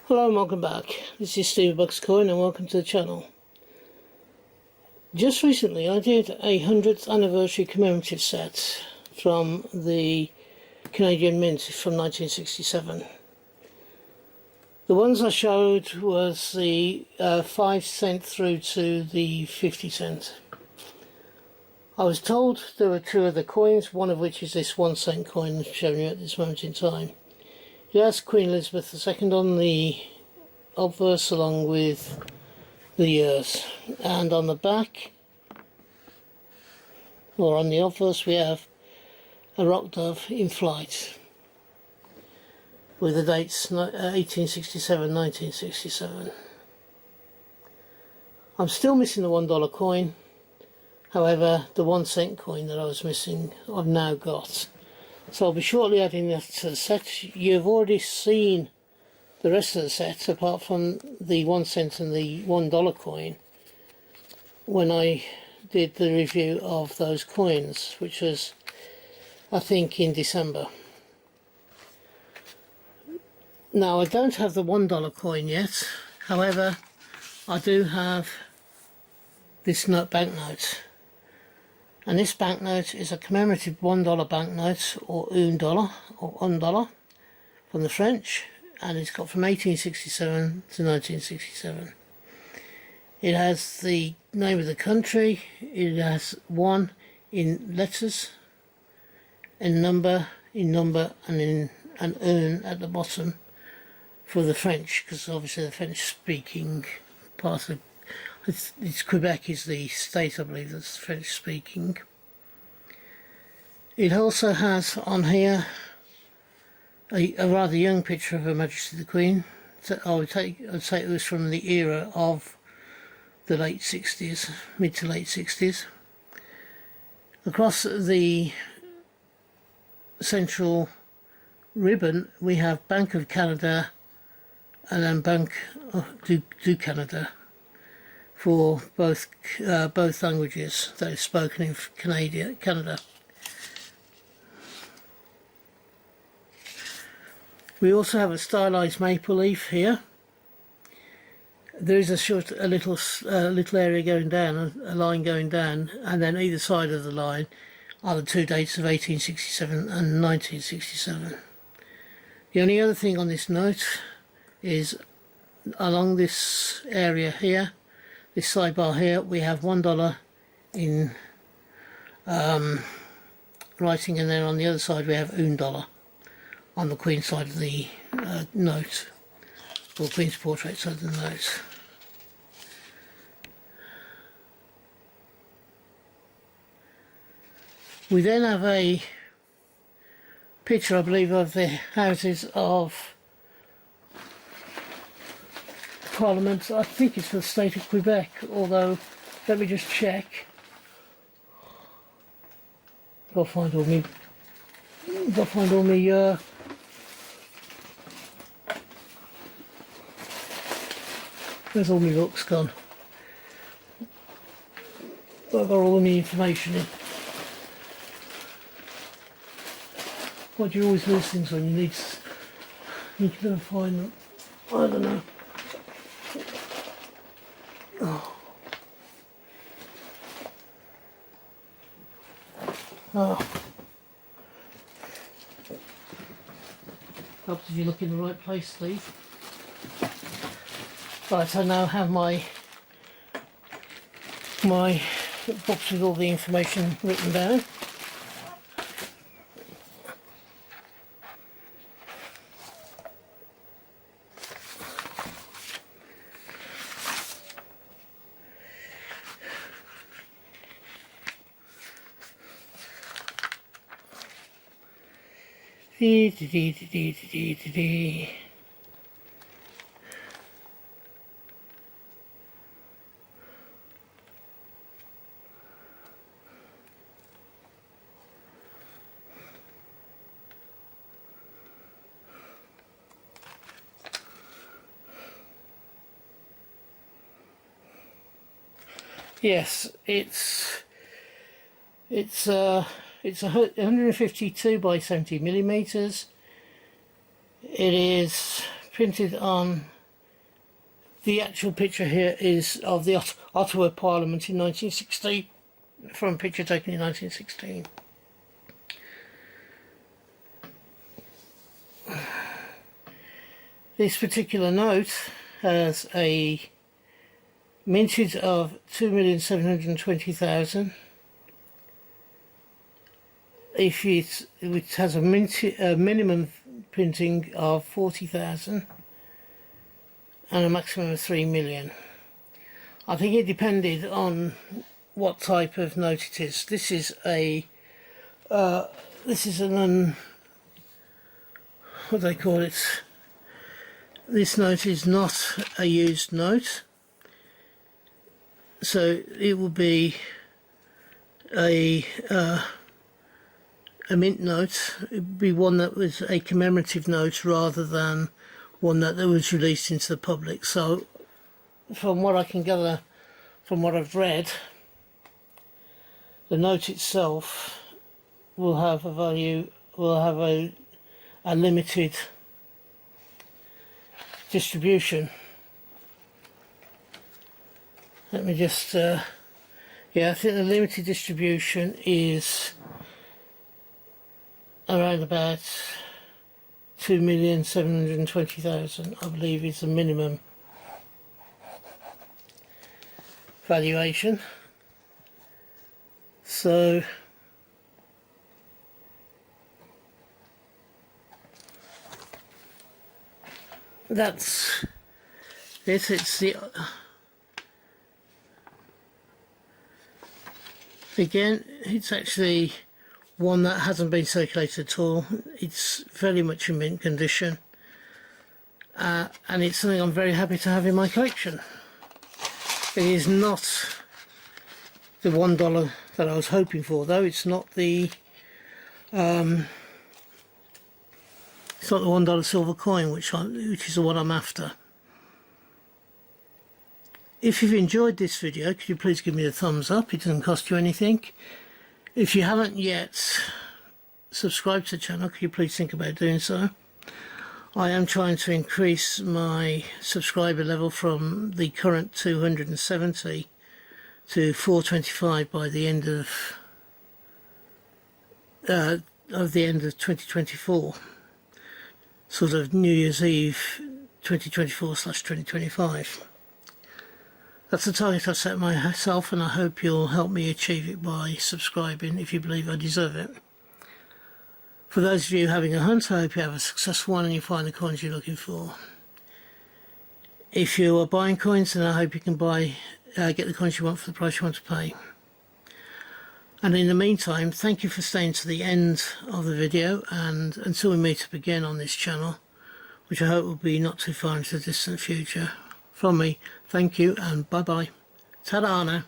Hello and welcome back. This is Steve Bucks Coin and welcome to the channel. Just recently I did a 100th anniversary commemorative set from the Canadian Mint from 1967. The ones I showed was the 5 cent through to the 50 cent. I was told there were two other coins, one of which is this 1 cent coin shown you at this moment in time. It has Queen Elizabeth II on the obverse along with the years, and on the back, or on the obverse, we have a rock dove in flight with the dates 1867, 1967. I'm still missing the $1 coin. However, the 1 cent coin that I was missing I've now got. So I'll be shortly adding that to the set. You've already seen the rest of the set apart from the 1 cent and the $1 coin when I did the review of those coins, which was I think in December. Now I don't have the $1 coin yet, however I do have this banknote. And this banknote is a commemorative $1 banknote, or $1 or $1 from the French, and it's got from 1867 to 1967. It has the name of the country, it has 1 in letters, in number, and in an urn at the bottom for the French, because obviously the French speaking part of it's Quebec is the state, I believe, that's French speaking. It also has on here a rather young picture of Her Majesty the Queen. So I'd say it was from the era of the late 60s, mid to late 60s. Across the central ribbon we have Bank of Canada and then Bank du Canada, for both languages that is spoken in Canada. We also have a stylized maple leaf here. There is a little area going down, a line going down, and then either side of the line are the two dates of 1867 and 1967. The only other thing on this note is along this area here, this sidebar here, we have $1 in writing, and then on the other side we have $1 on the Queen's side of the note, or Queen's portrait side of the note. We then have a picture, I believe, of the houses of Parliament. I think it's for the state of Quebec, although let me just check. Gotta find all me where's all my books gone? I've got all the information in. Why do you always lose things when you can never find them? I don't know. Helps if you look in the right place, Steve. Right, I now have my box with all the information written down. Yes, it's 152 by 70 millimeters. It is printed on The actual picture here is of the Ottawa Parliament in 1916, from a picture taken in 1916. This particular note has a mintage of 2,720,000. It has a minimum printing of 40,000 and a maximum of 3 million. I think it depended on what type of note it is. This is what do they call it? This note is not a used note, so it will be a mint note. It would be one that was a commemorative note rather than one that was released into the public. So from what I can gather from what I've read, the note itself will have a value, will have a limited distribution. Let me just yeah, I think the limited distribution is around about 2,720,000, I believe, is the minimum valuation. So that's it. It's the again, it's actually one that hasn't been circulated at all. It's very much in mint condition, and it's something I'm very happy to have in my collection. It is not the $1 that I was hoping for, though. It's not the $1 silver coin, which is the one I'm after. If you've enjoyed this video, could you please give me a thumbs up? It doesn't cost you anything. If you haven't yet subscribed to the channel, could you please think about doing so? I am trying to increase my subscriber level from the current 270 to 425 by the end of 2024, sort of New Year's Eve 2024/2025. That's the target I've set myself, and I hope you'll help me achieve it by subscribing if you believe I deserve it. For those of you having a hunt, I hope you have a successful one and you find the coins you're looking for. If you are buying coins, then I hope you can get the coins you want for the price you want to pay. And in the meantime, thank you for staying to the end of the video, and until we meet up again on this channel, which I hope will be not too far into the distant future. From me, thank you and bye bye. Ta-da now.